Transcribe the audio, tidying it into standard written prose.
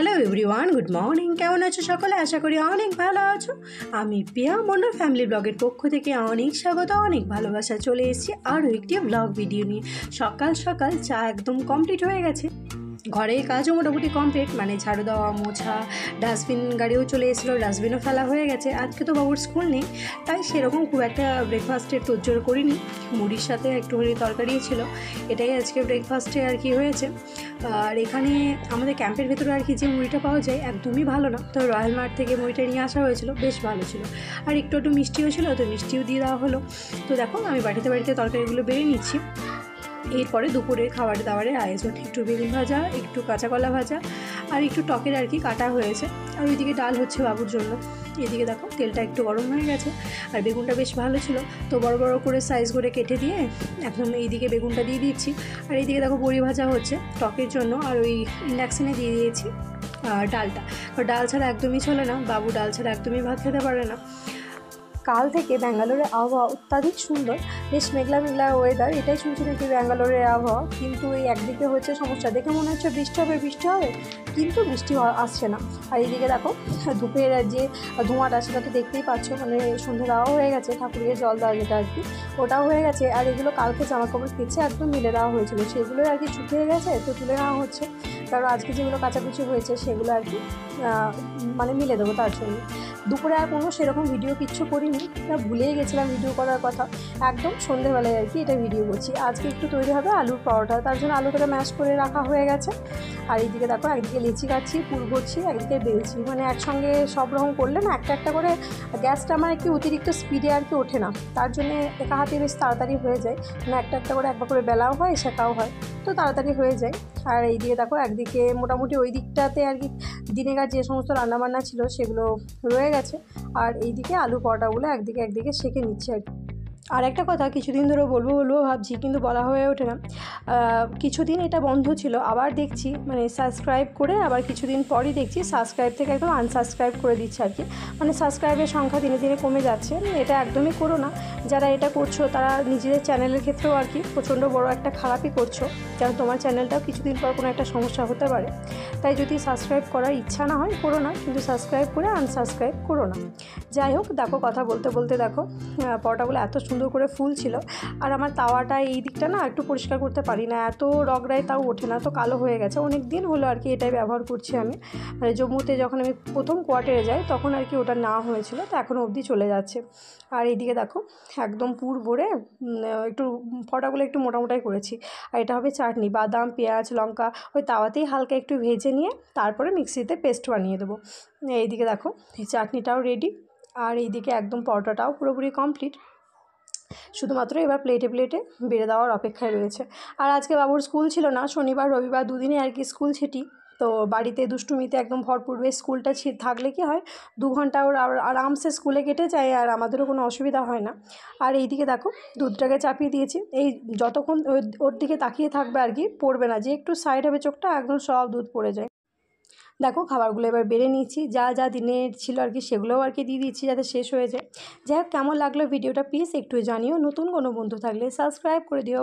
Hello everyone, good morning. কেমন আছো সকলে? আশা করি অনেক ভালো আছো। আমি পিয়া মন্ডল ফ্যামিলি ব্লগের পক্ষ থেকে অনেক স্বাগত, অনেক ভালোবাসা। চলে এসেছি আরও একটি ব্লগ ভিডিও নিয়ে। সকাল সকাল চা একদম কমপ্লিট হয়ে গেছে, ঘরের কাজও মোটামুটি কমপ্লিট, মানে ঝাড়ু দেওয়া, মোছা, ডাস্টবিন গাড়িও চলে এসেছিলো, ডাস্টবিনও ফেলা হয়ে গেছে। আজকে তো বাবুর স্কুল নেই, তাই সেরকম খুব একটা ব্রেকফাস্টের তোড়জোড় করিনি। মুড়ির সাথে একটুখানি তরকারি ছিল, এটাই আজকে ব্রেকফাস্টে আর কি হয়েছে। আর এখানে আমাদের ক্যাম্পের ভেতরে আর কি যে মুড়িটা পাওয়া যায় একদমই ভালো না, তো রয়্যাল মার্ট থেকে মুড়িটা নিয়ে আসা হয়েছিল, বেশ ভালো ছিল। আর একটু একটু মিষ্টিও ছিল, তো মিষ্টিও দিয়ে দেওয়া হলো। তো দেখো আমি বাড়িতে তরকারিগুলো বেড়ে নিচ্ছি। এরপরে দুপুরের খাবার দাবারের আয়োজন, একটু বেগুন ভাজা, একটু কাঁচা কলা ভাজা আর একটু টকের আর কি কাটা হয়েছে। আর ওইদিকে ডাল হচ্ছে বাবুর জন্য। এদিকে দেখো তেলটা একটু গরম হয়ে গেছে, আর বেগুনটা বেশ ভালো ছিল, তো বড় বড় করে সাইজ করে কেটে দিয়ে একদম এইদিকে বেগুনটা দিয়ে দিচ্ছি। আর এইদিকে দেখো বড়ি ভাজা হচ্ছে টকের জন্য, আর ওই ইন্ডাকশানে দিয়ে দিয়েছি ডালটা। ডাল ছাড়া একদমই চলে না, বাবু ডাল ছাড়া একদমই ভাত খেতে পারে না। কাল থেকে ব্যাঙ্গালোরের আবহাওয়া অত্যাধিক সুন্দর, বেশ মেঘলা মেঘলা ওয়েদার, এটাই শুনছি নাকি ব্যাঙ্গালোরের আবহাওয়া। কিন্তু এই একদিকে হচ্ছে সমস্যা, দেখে মনে হচ্ছে বৃষ্টি হবে, কিন্তু বৃষ্টি আসছে না। আর এইদিকে দেখো ধূপের যে ধোঁয়াটা সেটা তো দেখতেই পাচ্ছ, মানে সন্ধ্যে দেওয়া হয়ে গেছে, ঠাকুরকে জল দেওয়া যেটা আর কি, ওটাও হয়ে গেছে। আর এগুলো কালকে জামাকাপড় কেচে একদম মিলে দেওয়া হয়েছিল, সেগুলোই আর কি শুকিয়ে গেছে, তো তুলে নেওয়া হচ্ছে। কারণ আজকে যেগুলো কাচাকুচি হয়েছে সেগুলো আর কি মানে মিলে দেবো, তার জন্য। দুপুরে আর কোনো সেরকম ভিডিও কিচ্ছু করিনি, ভুলেই গেছিলাম ভিডিও করার কথা। একদম সন্ধ্যেবেলায় আর কি এটা ভিডিও করছি। আজকে একটু তৈরি হবে আলুর পরোটা, তার জন্য আলুটাকে ম্যাশ করে রাখা হয়ে গেছে। আর এইদিকে দেখো একদিকে লেচি কাটছি, পুর ভরছি, একদিকে বেলছি, মানে একসঙ্গে সব রকম করলে না একটা একটা করে গ্যাসটা আমার একটু অতিরিক্ত স্পিডে আর কি ওঠে না, তার জন্যে একা হাতে বেশ তাড়াতাড়ি হয়ে যায়, মানে একটা একটা করে একবার করে বেলাও হয়, শেখাও হয়, তো তাড়াতাড়ি হয়ে যায়। আর এইদিকে দেখো একদিকে মোটামুটি ওই দিকটাতে আর কি দিনেকার যে সমস্ত রান্নাবান্না ছিল সেগুলো রয়ে গেছে, আর এইদিকে আলু পরোটাগুলো একদিকে সেঁকে নিচ্ছে আর কি। আর একটা কথা কিছুদিন ধরে বলবো ভাবছি, কিন্তু বলা হয়ে ওঠে না। কিছুদিন এটা বন্ধ ছিল, আবার দেখছি মানে সাবস্ক্রাইব করে, আবার কিছুদিন পরই দেখছি সাবস্ক্রাইব থেকে একদম আনসাবস্ক্রাইব করে দিচ্ছে আর কি, মানে সাবস্ক্রাইবের সংখ্যা দিনে দিনে কমে যাচ্ছে। এটা একদমই করো না, যারা এটা করছো তারা নিজেদের চ্যানেলের ক্ষেত্রেও আর কি প্রচণ্ড বড় একটা খারাপই করছো, কারণ তোমার চ্যানেলটাও কিছুদিন পর কোনো একটা সমস্যা হতে পারে। তাই যদি সাবস্ক্রাইব করার ইচ্ছা না হয় করো না, কিন্তু সাবস্ক্রাইব করে আনসাবস্ক্রাইব করো না। যাই হোক, দেখো কথা বলতে বলতে দেখো পরোটাগুলো এত সুন্দর করে ফুল ছিল। আর আমার তাওয়াটা এই দিকটা না একটু পরিষ্কার করতে পারি না, এত রগড়ায় তাও ওঠে না, তো কালো হয়ে গেছে। অনেক দিন হলো আর কি এটাই ব্যবহার করছি আমি, মানে জম্মুতে যখন আমি প্রথম কোয়ার্টারে যাই তখন আর কি ওটা না হয়েছিল, তো এখনও অবধি চলে যাচ্ছে। আর এইদিকে দেখো একদম পুর ভরে একটু পরোটাগুলো একটু মোটামোটাই করেছি। আর এটা হবে চাটনি, বাদাম, পেঁয়াজ, লঙ্কা ওই তাওয়াতেই হালকা একটু ভেজে নিয়ে তারপরে মিক্সিতে পেস্ট বানিয়ে দেবো। এইদিকে দেখো এই চাটনিটাও রেডি, আর এইদিকে একদম পরোটাটাও পুরোপুরি কমপ্লিট, শুধুমাত্র এবার প্লেটে বেড়ে দেওয়ার অপেক্ষায় রয়েছে। আর আজকে বাবুর স্কুল ছিল না, শনিবার রবিবার দুদিনই আর কি স্কুল ছুটি, তো বাড়িতে দুষ্টুমিতে একদম ভরপুর। বেশ স্কুলটা থাকলে কি হয় 2 ঘন্টা ওর আরামসে স্কুলে কেটে যায়, আর আমাদেরও কোনো অসুবিধা হয় না। আর এইদিকে দেখো দুধটাকে চাপিয়ে দিয়েছি, এই যতক্ষণ ওর দিকে তাকিয়ে থাকবে আর কি পড়বে না, যে একটু সাইড হবে চোখটা একদম সব দুধ পড়ে যায়। দেখো খাবারগুলো এবার বেড়ে নিচ্ছি, যা যা দিনের ছিল আর কি সেগুলোও আর কি দিয়ে দিচ্ছি যাতে শেষ হয়ে যায়। যাই হোক, কেমন লাগলো ভিডিওটা প্লিজ একটু জানিও, নতুন কোনো বন্ধু থাকলে সাবস্ক্রাইব করে দিও।